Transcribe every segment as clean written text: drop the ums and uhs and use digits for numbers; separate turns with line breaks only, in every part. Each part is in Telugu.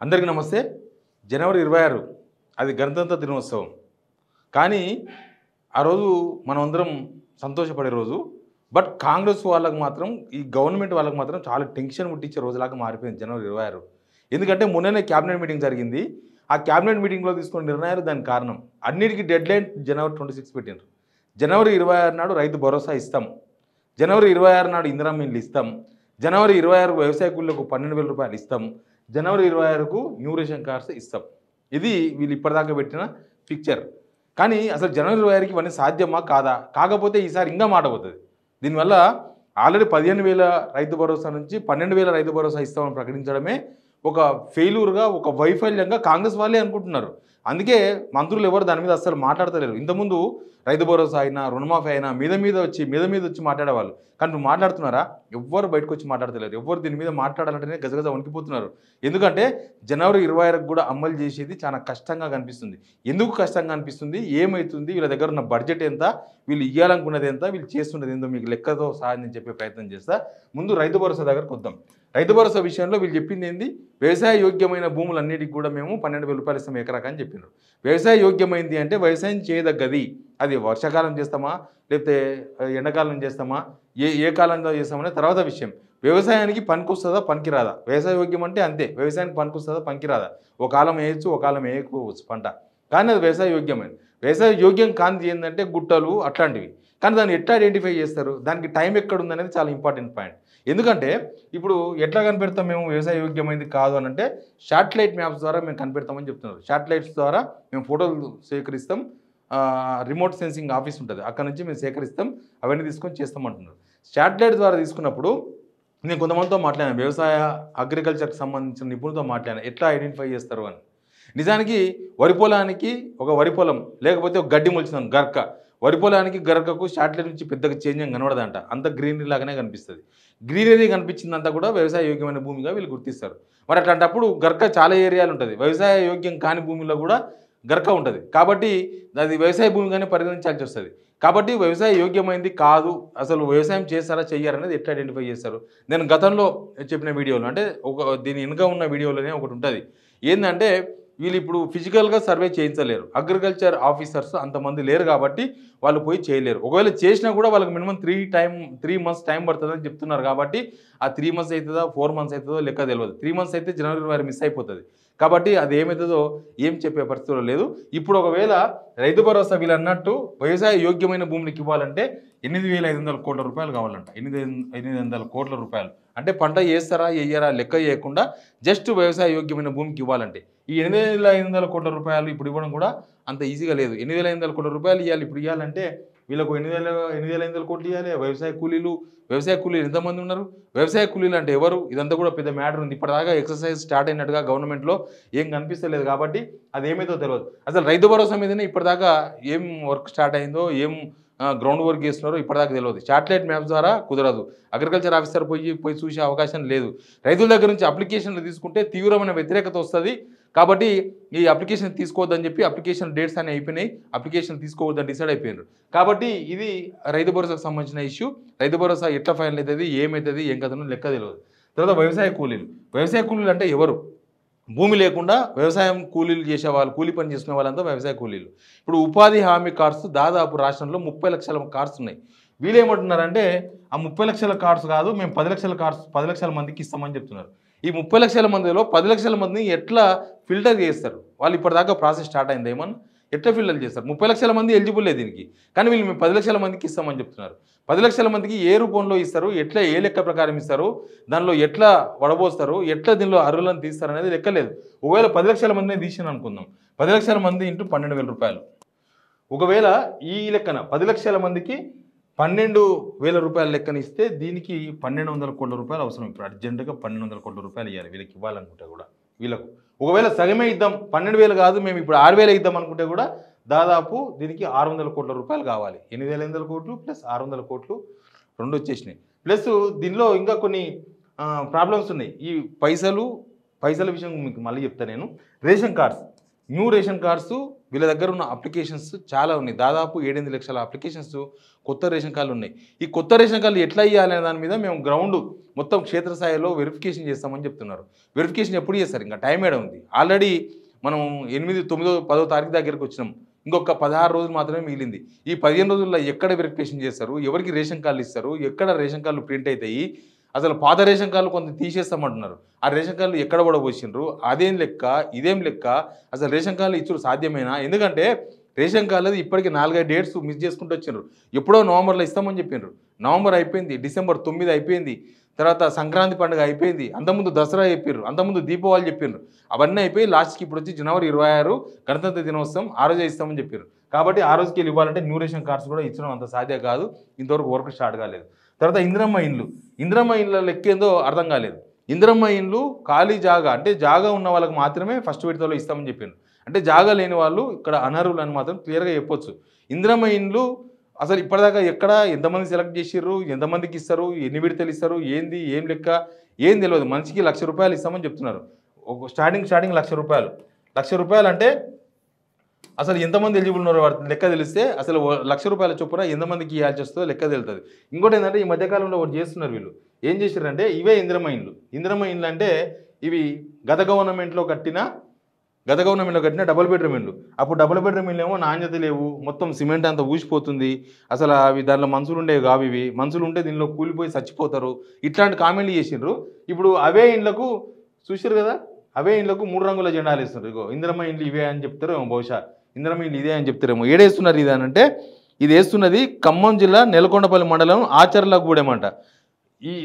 అందరికీ నమస్తే. జనవరి 26 అది గణతంత్ర దినోత్సవం. కానీ ఆ రోజు మనమందరం సంతోషపడే రోజు. బట్ కాంగ్రెస్ వాళ్ళకి మాత్రం, ఈ గవర్నమెంట్ వాళ్ళకి మాత్రం చాలా టెన్షన్ పుట్టించే రోజులాగా మారిపోయింది జనవరి 26. ఎందుకంటే మొన్ననే క్యాబినెట్ మీటింగ్ జరిగింది. ఆ క్యాబినెట్ మీటింగ్లో తీసుకున్న నిర్ణయాలు దానికి కారణం. అన్నిటికీ డెడ్లైన్ జనవరి 26 పెట్టినారు. జనవరి 26 నాడు రైతు భరోసా ఇస్తాం, జనవరి 26 నాడు ఇందిరమ్మ ఇండ్లు ఇస్తాం, జనవరి 26 వ్యవసాయ కూలీలకు 12,000 రూపాయలు ఇస్తాం, జనవరి 26కు న్యూ రేషన్ కార్డ్స్ ఇస్తాం. ఇది వీళ్ళు ఇప్పటిదాకా పెట్టిన పిక్చర్. కానీ అసలు జనవరి 26కి ఇవన్నీ సాధ్యమా కాదా? కాకపోతే ఈసారి ఇంకా మాట పోతుంది. దీనివల్ల ఆల్రెడీ 15,000 రైతు భరోసా నుంచి 12,000 రైతు భరోసా ఇస్తామని ప్రకటించడమే ఒక ఫెయిల్యూర్గా, ఒక వైఫల్యంగా కాంగ్రెస్ వాళ్ళే అనుకుంటున్నారు. అందుకే మంత్రులు ఎవరు దాని మీద అస్సలు మాట్లాడతలేరు. ఇంతకుముందు రైతు భరోసా అయినా, రుణమాఫీ అయినా మీద మీద వచ్చి మాట్లాడేవాళ్ళు. కానీ నువ్వు మాట్లాడుతున్నారా? ఎవ్వరు బయటకు వచ్చి మాట్లాడతలేరు. ఎవ్వరు దీని మీద మాట్లాడాలంటేనే గజగజ వణికిపోతున్నారు. ఎందుకంటే జనవరి 26కు కూడా అమలు చేసేది చాలా కష్టంగా కనిపిస్తుంది. ఎందుకు కష్టంగా అనిపిస్తుంది, ఏమవుతుంది, వీళ్ళ దగ్గర ఉన్న బడ్జెట్ ఎంత, వీళ్ళు ఇవ్వాలనుకున్నది ఎంత, వీళ్ళు చేస్తున్నది ఏందో మీకు లెక్కతో సహా నేను చెప్పే ప్రయత్నం చేస్తా. ముందు రైతు భరోసా దగ్గరకు వద్దాం. రైతు భరోసా విషయంలో వీళ్ళు చెప్పింది ఏంది? వ్యవసాయ యోగ్యమైన భూములన్నిటికీ కూడా మేము 12,000 రూపాయలు ఇస్తాం ఎకరాకు అని చెప్పినారు. వ్యవసాయ యోగ్యమైంది అంటే వ్యవసాయం చేయదగ్గది. అది వర్షాకాలం చేస్తామా, లేకపోతే ఎండాకాలం చేస్తామా, ఏ కాలంలో చేస్తామనే తర్వాత విషయం. వ్యవసాయానికి పనికొస్తుందా, పనికిరాదా? వ్యవసాయ యోగ్యం అంటే అంతే. వ్యవసాయానికి పనికొస్తుందా, పనికిరాదా? ఒక కాలం వేయచ్చు, ఒక కాలం వేయకపోవచ్చు పంట, కానీ అది వ్యవసాయ యోగ్యమైనది. వ్యవసాయ యోగ్యం కానిది ఏంటంటే గుట్టలు అట్లాంటివి. కానీ దాన్ని ఎట్లా ఐడెంటిఫై చేస్తారు? దానికి టైం ఎక్కడ అనేది చాలా ఇంపార్టెంట్ పాయింట్. ఎందుకంటే ఇప్పుడు ఎట్లా కనిపెడతాం మేము వ్యవసాయ యోగ్యమైంది కాదు అని అంటే, శాటిలైట్ మ్యాప్స్ ద్వారా మేము కనిపెడతామని చెప్తున్నారు. శాటిలైట్స్ ద్వారా మేము ఫోటోలు సేకరిస్తాం, రిమోట్ సెన్సింగ్ ఆఫీస్ ఉంటుంది, అక్కడ నుంచి మేము సేకరిస్తాం, అవన్నీ తీసుకొని చేస్తామంటున్నారు. శాటిలైట్ ద్వారా తీసుకున్నప్పుడు నేను కొంతమందితో మాట్లాడాను, వ్యవసాయ అగ్రికల్చర్కి సంబంధించిన నిపుణులతో మాట్లాడాను, ఎట్లా ఐడెంటిఫై చేస్తారు అని. నిజానికి వరి పొలానికి ఒక వరి పొలం, లేకపోతే ఒక గడ్డి మొలిచిన గర్క, వరి పొలానికి గరకకు శాటిలైట్ నుంచి పెద్దగా చేంజ్ ఏం కనబడదంట. అంత గ్రీనరీ లాగానే కనిపిస్తుంది. గ్రీనరీ కనిపించిందంతా కూడా వ్యవసాయ యోగ్యమైన భూమిగా వీళ్ళు గుర్తిస్తారు. మరి అట్లాంటప్పుడు గర్క చాలా ఏరియాలు ఉంటుంది. వ్యవసాయ యోగ్యం కాని భూమిలో కూడా గర్క ఉంటుంది. కాబట్టి అది వ్యవసాయ భూమిగానే పరిగణించాల్సి వస్తుంది. కాబట్టి వ్యవసాయ యోగ్యమైంది కాదు, అసలు వ్యవసాయం చేస్తారా చెయ్యారనేది ఎట్లా ఐడెంటిఫై చేస్తారు? నేను గతంలో చెప్పిన వీడియోలో, అంటే దీని వెనుక ఉన్న వీడియోలోనే ఒకటి ఉంటుంది. ఏంటంటే వీళ్ళు ఇప్పుడు ఫిజికల్గా సర్వే చేయించలేరు. అగ్రికల్చర్ ఆఫీసర్స్ అంతమంది లేరు కాబట్టి వాళ్ళు పోయి చేయలేరు. ఒకవేళ చేసినా కూడా వాళ్ళకి మినిమం 3 months టైం పడుతుందని చెప్తున్నారు. కాబట్టి ఆ 3 months అవుతుందా 4 months అవుతుందో లెక్క తెలియదు. 3 months అయితే జనవరి 26 మిస్ అయిపోతుంది. కాబట్టి అది ఏమవుతుందో ఏం చెప్పే పరిస్థితిలో లేదు. ఇప్పుడు ఒకవేళ రైతు భరోసా వీళ్ళు అన్నట్టు వ్యవసాయ యోగ్యమైన భూమికి ఇవ్వాలంటే 8,500 కోట్ల రూపాయలు కావాలంట. 800 కోట్ల రూపాయలు అంటే పంట వేస్తారా వేయరా లెక్క చేయకుండా జస్ట్ వ్యవసాయ యోగ్యమైన భూమికి ఇవ్వాలంటే ఈ 8,500 కోట్ల రూపాయలు ఇప్పుడు ఇవ్వడం కూడా అంత ఈజీగా లేదు. 8,500 కోట్ల రూపాయలు ఇవ్వాలి. ఇప్పుడు ఇవ్వాలంటే వీళ్ళకు 8,500 కోట్లు ఇవ్వాలి. వ్యవసాయ కూలీలు ఎంతమంది ఉన్నారు? వ్యవసాయ కూలీలు అంటే ఎవరు? ఇదంతా కూడా పెద్ద మ్యాటర్ ఉంది. ఇప్పటిదాకా ఎక్సర్సైజ్ స్టార్ట్ అయినట్టుగా గవర్నమెంట్లో ఏం కనిపిస్తలేదు. కాబట్టి అది ఏమైతే తెలియదు. అసలు రైతు భరోసా మీదనే ఇప్పటిదాకా ఏం వర్క్ స్టార్ట్ అయిందో, ఏం గ్రౌండ్ వర్క్ చేస్తున్నారో ఇప్పటిదాకా తెలియదు. శాటిలైట్ మ్యాప్స్ ద్వారా కుదరదు. అగ్రికల్చర్ ఆఫీసర్ పోయి చూసే అవకాశం లేదు. రైతుల దగ్గర నుంచి అప్లికేషన్లు తీసుకుంటే తీవ్రమైన వ్యతిరేకత వస్తుంది. కాబట్టి ఈ అప్లికేషన్ తీసుకోవద్దని చెప్పి అప్లికేషన్ డేట్స్ అని అయిపోయినాయి. అప్లికేషన్ తీసుకోవద్దని డిసైడ్ అయిపోయినారు. కాబట్టి ఇది రైతు భరోసాకు సంబంధించిన ఇష్యూ. రైతు భరోసా ఎట్లా ఫైనల్ అవుతుంది, ఏమవుతుంది, ఏం కథనో లెక్క తెలియదు. తర్వాత వ్యవసాయ కూలీలు అంటే ఎవరు? భూమి లేకుండా వ్యవసాయం కూలీలు చేసేవాళ్ళు, కూలీ పని చేసుకునే వాళ్ళంతా వ్యవసాయ కూలీలు. ఇప్పుడు ఉపాధి హామీ కార్డ్స్ దాదాపు రాష్ట్రంలో 30 లక్షల కార్డ్స్ ఉన్నాయి. వీళ్ళు ఏమంటున్నారంటే ఆ 30 లక్షల కార్డ్స్ కాదు, మేము 10 లక్షల కార్డ్స్ 10 లక్షల మందికి ఇస్తామని చెప్తున్నారు. ఈ 30 లక్షల మందిలో 10 లక్షల మందిని ఎట్లా ఫిల్టర్ చేస్తారు? వాళ్ళు ఇప్పటిదాకా ప్రాసెస్ స్టార్ట్ అయింది ఏమన్నా? ఎట్లా ఫిల్టర్ చేస్తారు? 30 లక్షల మంది ఎలిజిబుల్ దీనికి, కానీ వీళ్ళు మేము 10 లక్షల మందికి ఇస్తామని చెప్తున్నారు. 10 లక్షల మందికి ఏ రూపంలో ఇస్తారు, ఎట్లా ఏ లెక్క ప్రకారం ఇస్తారు, దానిలో ఎట్లా వడబోస్తారు, ఎట్లా దీనిలో అర్హులను తీస్తారు అనేది లెక్కలేదు. ఒకవేళ 10 లక్షల మందిని తీసిన అనుకుందాం, 10 లక్షల మంది ఇంటూ 12,000 రూపాయలు. ఒకవేళ ఈ లెక్కన 10 లక్షల మందికి 12,000 రూపాయల లెక్కన ఇస్తే దీనికి 1,200 కోట్ల రూపాయలు అవసరం. ఇప్పుడు అర్జెంటుగా 1,200 కోట్ల రూపాయలు ఇవ్వాలి వీళ్ళకి. ఇవ్వాలనుకుంటే కూడా వీళ్ళకు ఒకవేళ సగమే ఇద్దాం, 12,000 కాదు మేము ఇప్పుడు 6,000 ఇద్దాం అనుకుంటే కూడా దాదాపు దీనికి 600 కోట్ల రూపాయలు కావాలి. 8,500 కోట్లు ప్లస్ 600 కోట్లు రెండు వచ్చేసినాయి. ప్లస్ దీనిలో ఇంకా కొన్ని ప్రాబ్లమ్స్ ఉన్నాయి. ఈ పైసల విషయం మీకు మళ్ళీ చెప్తాను నేను. Ration cards, new ration cards వీళ్ళ దగ్గర ఉన్న అప్లికేషన్స్ చాలా ఉన్నాయి. దాదాపు 7-8 లక్షల అప్లికేషన్స్ కొత్త రేషన్ కార్డులు ఉన్నాయి. ఈ కొత్త రేషన్ కార్డులు ఎట్లా ఇవ్వాలి అనే దాని మీద మేము గ్రౌండ్ మొత్తం క్షేత్రస్థాయిలో వెరిఫికేషన్ చేస్తామని చెప్తున్నారు. వెరిఫికేషన్ ఎప్పుడు చేస్తారు? ఇంకా టైం ఏడ ఉంది. ఆల్రెడీ మనం 8, 9, 10వ తారీఖు దగ్గరికి వచ్చినాం. ఇంకొక 16 రోజులు మాత్రమే మిగిలింది. ఈ 15 రోజుల్లో ఎక్కడ వెరిఫికేషన్ చేస్తారు? ఎవరికి రేషన్ కార్డులు ఇస్తారు? ఎక్కడ రేషన్ కార్డులు ప్రింట్ అవుతాయి? అసలు పాత రేషన్ కార్డులు కొంత తీసేస్తామంటున్నారు. ఆ రేషన్ కార్డులు ఎక్కడ పడబోసిండ్రు? అదేం లెక్క, ఇదేం లెక్క? అసలు రేషన్ కార్డులు ఇచ్చుడు సాధ్యమేనా? ఎందుకంటే రేషన్ కార్డులు ఇప్పటికి 4-5 డేట్స్ మిస్ చేసుకుంటూ వచ్చిండ్రు. ఎప్పుడో నవంబర్లో ఇస్తామని చెప్పిండ్రు. నవంబర్ అయిపోయింది, డిసెంబర్ 9 అయిపోయింది, తర్వాత సంక్రాంతి పండుగ అయిపోయింది, అంతకుముందు దసరా చెప్పారు, అంతకుముందు దీపావళి చెప్పారు. అవన్నీ అయిపోయి లాస్ట్కి ఇప్పుడు వచ్చి జనవరి 26 గణతంత్ర దినోత్సవం ఆ రోజే ఇస్తామని చెప్పారు. కాబట్టి ఆ రోజుకి వెళ్ళి ఇవ్వాలంటే న్యూ రేషన్ కార్డ్స్ కూడా ఇచ్చడం అంత సాధ్యం కాదు. ఇంతవరకు వర్క్ స్టార్ట్ కాలేదు. తర్వాత ఇందిరమ్మ ఇండ్లు, ఇందిరమ్మ ఇండ్ల లెక్కేందో అర్థం కాలేదు. ఇందిరమ్మ ఇండ్లు ఖాళీ జాగా, అంటే జాగా ఉన్న వాళ్ళకి మాత్రమే ఫస్ట్ విడతలో ఇస్తామని చెప్పారు. అంటే జాగా లేని వాళ్ళు ఇక్కడ అనర్హులు అని మాత్రం క్లియర్గా చెప్పొచ్చు. ఇందిరమ్మ ఇండ్లు అసలు ఇప్పటిదాకా ఎక్కడ ఎంతమంది సెలెక్ట్ చేసిర్రు, ఎంతమందికి ఇస్తారు, ఎన్ని విడతలు ఇస్తారు, ఏంది ఏం లెక్క ఏం తెలియదు. మనిషికి ₹1,00,000 ఇస్తామని చెప్తున్నారు. స్టార్టింగ్ ₹1,00,000. ₹1,00,000 అంటే అసలు ఎంతమంది ఎలిజిబుల్ ఉన్నారో లెక్క తెలిస్తే అసలు ₹1,00,000 చొప్పున ఎంతమందికి ఇవ్వాల్సి వస్తుందో లెక్క తెలుస్తుంది. ఇంకోటి ఏంటంటే ఈ మధ్యకాలంలో ఒకటి చేస్తున్నారు వీళ్ళు. ఏం చేశారంటే ఇవే ఇందిరమ్మ ఇండ్లు. ఇందిరమ్మ ఇండ్లు అంటే ఇవి గత గవర్నమెంట్లో కట్టిన డబుల్ బెడ్రూమ్ ఇండ్లు. అప్పుడు డబుల్ బెడ్రూమ్ ఇండ్లు ఏమో నాణ్యత లేవు, మొత్తం సిమెంట్ అంతా ఊసిపోతుంది, అసలు అవి దాంట్లో మనుషులు ఉండేవి కావు, ఇవి మనుషులు ఉంటే దీనిలో కూలిపోయి చచ్చిపోతారు, ఇట్లాంటి కామెంట్లు చేసిండ్రు. ఇప్పుడు అవే ఇండ్లకు చూసారు కదా, అవే ఇండ్లకు 3 రంగుల జెండాలు ఇస్తున్నారు. ఇగో ఇందిరమ్మ ఇండ్లు ఇవే అని చెప్తారు, బహుశా ఇందిరమ్మ ఇండ్లు ఇదే అని చెప్తారేమో. ఏడేస్తున్నారు ఇది అని అంటే ఇది వేస్తున్నది ఖమ్మం జిల్లా నెలకొండపల్లి మండలం ఆచర్లగూడెం అంట.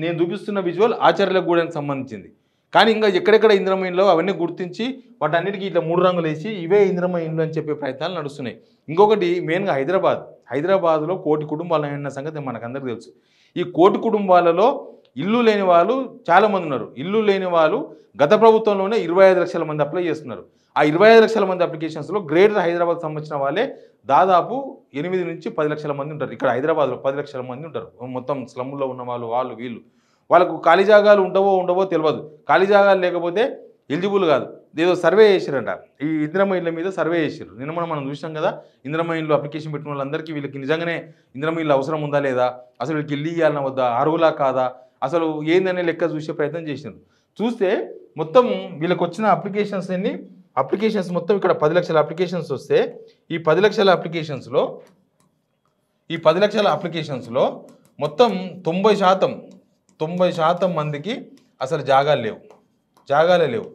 నేను చూపిస్తున్న విజువల్ ఆచర్లగూడెంకి సంబంధించింది. కానీ ఇంకా ఎక్కడెక్కడ ఇందిరమ్మ ఇండ్లు అవన్నీ గుర్తించి వాటన్నిటికీ ఇట్లా 3 రంగులు వేసి ఇవే ఇందిరమ్మ ఇండ్లు అని చెప్పే ప్రయత్నాలు నడుస్తున్నాయి. ఇంకొకటి మెయిన్గా హైదరాబాద్లో 1 కోటి కుటుంబాలు అయిన సంగతి మనకందరికీ తెలుసు. ఈ 1 కోటి కుటుంబాలలో ఇల్లు లేని వాళ్ళు చాలామంది ఉన్నారు. ఇల్లు లేని వాళ్ళు గత ప్రభుత్వంలోనే 25 లక్షల మంది అప్లై చేస్తున్నారు. ఆ 25 లక్షల మంది అప్లికేషన్స్లో గ్రేటర్ హైదరాబాద్ సంబంధించిన వాళ్ళే దాదాపు 8 నుంచి 10 లక్షల మంది ఉంటారు. ఇక్కడ హైదరాబాద్లో 10 లక్షల మంది ఉంటారు. మొత్తం స్లమ్లో ఉన్న వాళ్ళు వీళ్ళు. వాళ్ళకు ఖాళీ జాగాలు ఉండవో తెలియదు. ఖాళీ జాగాలు లేకపోతే ఎలిజిబుల్ కాదు. ఏదో సర్వే చేశారంట, ఈ ఇందిరమ్మ ఇళ్ళ మీద సర్వే చేశారు. నిన్న మనం చూసాం కదా, ఇందిరమ్మ ఇల్లు అప్లికేషన్ పెట్టిన వాళ్ళందరికీ వీళ్ళకి నిజంగానే ఇందిరమ్మ ఇల్లు అవసరం ఉందా లేదా, అసలు వీళ్ళకి ఇల్లు ఇవ్వాలన్నా వద్దా, అర్హులా కాదా, అసలు ఏందనే లెక్క చూసే ప్రయత్నం చేసినారు. చూస్తే మొత్తం వీళ్ళకి వచ్చిన అప్లికేషన్స్ మొత్తం ఇక్కడ 10 లక్షల అప్లికేషన్స్ వస్తే ఈ 10 లక్షల అప్లికేషన్స్లో మొత్తం 90% మందికి అసలు జాగాలే లేవు.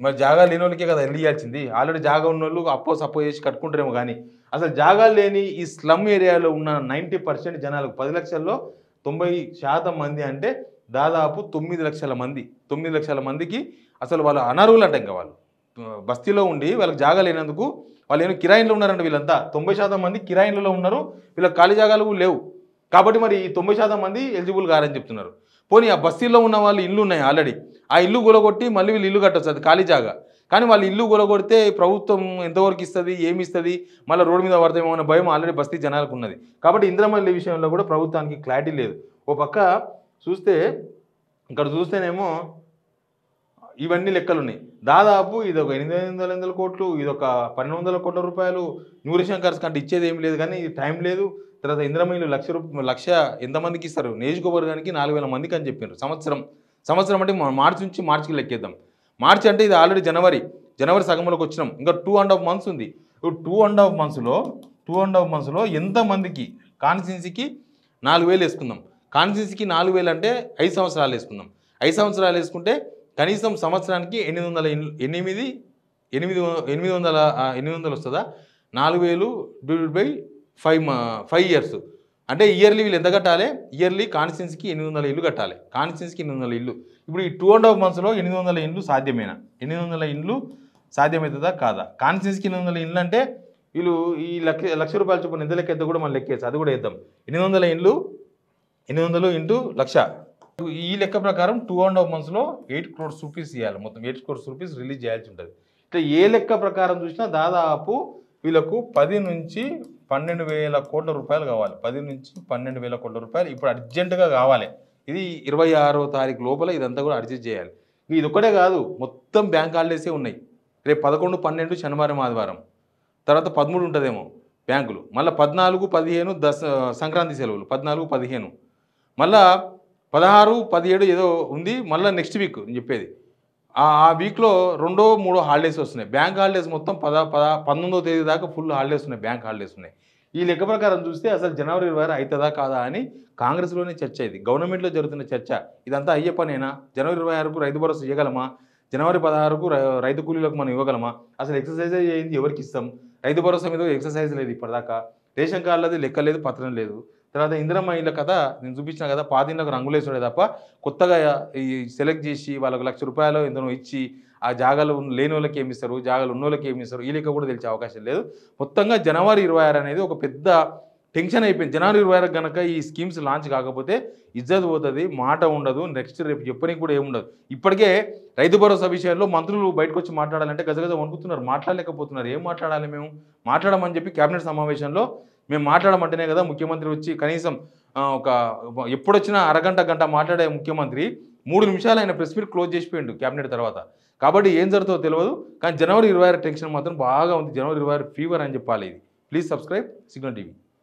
మరి జాగా లేని వాళ్ళకే కదా ఇల్లు ఇవ్వాల్సింది. ఆల్రెడీ జాగా ఉన్న వాళ్ళు సప్పో చేసి కట్టుకుంటారేమో. కానీ అసలు జాగా లేని ఈ స్లమ్ ఏరియాలో ఉన్న 90% జనాలకు 10 లక్షల్లో 90% మంది అంటే దాదాపు 9 లక్షల మంది. 9 లక్షల మందికి అసలు వాళ్ళు అనర్హులు అంట. ఇంకా వాళ్ళు బస్తీలో ఉండి వాళ్ళకి జాగా లేనందుకు వాళ్ళు ఏమో కిరాయిన్లో ఉన్నారంట. వీళ్ళంతా 90% మంది కిరాయిన్లలో ఉన్నారు, వీళ్ళకి ఖాళీ జాగాలు లేవు. కాబట్టి మరి ఈ 90% మంది ఎలిజిబుల్ కారని చెప్తున్నారు. పోనీ ఆ బస్తీలో ఉన్న వాళ్ళు ఇల్లు ఉన్నాయి ఆల్రెడీ, ఆ ఇల్లు కూలగొట్టి మళ్ళీ వీళ్ళు ఇల్లు కట్టొచ్చు, అది ఖాళీ జాగా. కానీ వాళ్ళు ఇల్లు కూలగొడితే ప్రభుత్వం ఎంతవరకు ఇస్తుంది, ఏమి ఇస్తుంది, మళ్ళీ రోడ్డు మీద పడతామో అనే భయం ఆల్రెడీ బస్తీ జనాలకు ఉన్నది. కాబట్టి ఇందిరమ్మ ఇల్లు విషయంలో కూడా ప్రభుత్వానికి క్లారిటీ లేదు. ఓ పక్క ఇక్కడ చూస్తేనేమో ఇవన్నీ లెక్కలున్నాయి. దాదాపు ఇది ఒక 800 కోట్లు, ఇది ఒక 1,200 కోట్ల రూపాయలు న్యూ రేషన్ కార్డ్స్ కంటే ఇచ్చేది ఏం లేదు. కానీ టైం లేదు. తర్వాత ఇందిరమ్మ ఇల్లు లక్ష ఎంతమందికి ఇస్తారు? నియోజకవర్గానికి 4,000 మందికి అని చెప్పారు. సంవత్సరం అంటే మార్చి నుంచి మార్చికి లెక్కేద్దాం. మార్చి అంటే ఇది ఆల్రెడీ జనవరి సగంలోకి వచ్చినాం. ఇంకా 2.5 months ఉంది. 2.5 monthsలో ఎంతమందికి కాన్స్టిట్యున్సీకి 4,000 వేసుకుందాం. కాన్స్టిట్యున్సీకి 4,000 అంటే 5 సంవత్సరాలు వేసుకుందాం. 5 సంవత్సరాలు వేసుకుంటే కనీసం సంవత్సరానికి 800 వస్తుందా? 4,000 డివైడెడ్ బై 5 years అంటే ఇయర్లీ వీళ్ళు ఎంత కట్టాలి? ఇయర్లీ కాన్స్టిట్యున్సీకి 800 ఇల్లు కట్టాలి. కాన్స్టిట్యున్సీకి 800 ఇల్లు. ఇప్పుడు ఈ 2.5 monthsలో 800 ఇండ్లు సాధ్యమేనా? 800 ఇండ్లు సాధ్యమవుతుందా కాదా? కాన్స్టిట్యున్సీకి 800 ఇండ్లు అంటే వీళ్ళు ఈ ₹1,00,000 చొప్పున ఎంత లెక్క అయితే కూడా మనం లెక్కేసి అది కూడా వేద్దాం. 800 ఇండ్లు 800 ఇంటూ 1,00,000. ఈ లెక్క ప్రకారం 2.5 monthsలో 8 crores రూపీస్ ఇవ్వాలి. మొత్తం 8 crores రూపీస్ రిలీజ్ చేయాల్సి ఉంటుంది. ఇట్లా ఏ లెక్క ప్రకారం చూసినా దాదాపు వీళ్ళకు 10 నుంచి 12,000 కోట్ల రూపాయలు కావాలి. 10 నుంచి 12,000 కోట్ల రూపాయలు ఇప్పుడు అర్జెంటుగా కావాలి. ఇది 26వ తారీఖు లోపల ఇదంతా కూడా అడ్జస్ట్ చేయాలి. ఇది ఒక్కటే కాదు, మొత్తం బ్యాంక్ హాలిడేసే ఉన్నాయి. రేపు 11, 12 శనివారం ఆదివారం. తర్వాత 13 ఉంటుందేమో బ్యాంకులు, మళ్ళీ 14, 15 సంక్రాంతి సెలవులు 14, 15, మళ్ళా 16, 17 ఏదో ఉంది, మళ్ళీ నెక్స్ట్ వీక్ నేను చెప్పేది. ఆ వీక్లో 2, 3 హాలిడేస్ వస్తున్నాయి. బ్యాంక్ హాలిడేస్ మొత్తం 19వ తేదీ దాకా ఫుల్ హాలిడేస్ ఉన్నాయి, బ్యాంక్ హాలిడేస్ ఉన్నాయి. ఈ లెక్క ప్రకారం చూస్తే అసలు జనవరి 26 అవుతుందా కాదా అని కాంగ్రెస్లోనే చర్చ, ఇది గవర్నమెంట్లో జరుగుతున్న చర్చ. ఇదంతా అయ్యే పనేనా? జనవరి 26కు రైతు భరోసా ఇవ్వగలమా? జనవరి 16కు రైతు కూలీలకు మనం ఇవ్వగలమా? అసలు ఎక్సర్సైజ్ అయ్యింది ఎవరికి ఇస్తాం? రైతు భరోసా మీద ఎక్సర్సైజ్ లేదు ఇప్పటిదాకా, రేషన్ కార్డులది లెక్క లేదు, పత్రం లేదు. తర్వాత ఇందిరమ్మ ఇళ్ళ కథ నేను చూపించిన కదా, పాతిళ్ళకు రంగులేసుడే తప్ప కొత్తగా ఈ సెలెక్ట్ చేసి వాళ్ళకు ₹1,00,000 ఎంతనో ఇచ్చి ఆ జాగాలు లేని వాళ్ళకి ఏమి ఇస్తారు, జాగాలు ఉన్న వాళ్ళకి ఏమి ఇస్తారు, ఈ లెక్క కూడా తెలిసే అవకాశం లేదు. మొత్తంగా జనవరి 26 అనేది ఒక పెద్ద టెన్షన్ అయిపోయింది. జనవరి 26 కనుక ఈ స్కీమ్స్ లాంచ్ కాకపోతే ఇజ్జత్ పోతుంది, మాట ఉండదు, నెక్స్ట్ రేపు చెప్పడానికి కూడా ఏముండదు. ఇప్పటికే రైతు భరోసా విషయంలో మంత్రులు బయటకు వచ్చి మాట్లాడాలంటే గజగజ వణుకుతున్నారు, మాట్లాడలేకపోతున్నారు. ఏం మాట్లాడాలి? మేము మాట్లాడమని చెప్పి కేబినెట్ సమావేశంలో మేము మాట్లాడమంటేనే కదా ముఖ్యమంత్రి వచ్చి కనీసం ఒక ఎప్పుడొచ్చినా అరగంట గంట మాట్లాడే ముఖ్యమంత్రి 3 నిమిషాలు ఆయన ప్రెస్ మీట్ క్లోజ్ చేసిపోయిండు కేబినెట్ తర్వాత. కాబట్టి ఏం జరుగుతుందో తెలియదు, కానీ జనవరి 26 టెన్షన్ మాత్రం బాగా ఉంది. జనవరి 26 ఫీవర్ అని చెప్పాలి ఇది. Please subscribe signal TV.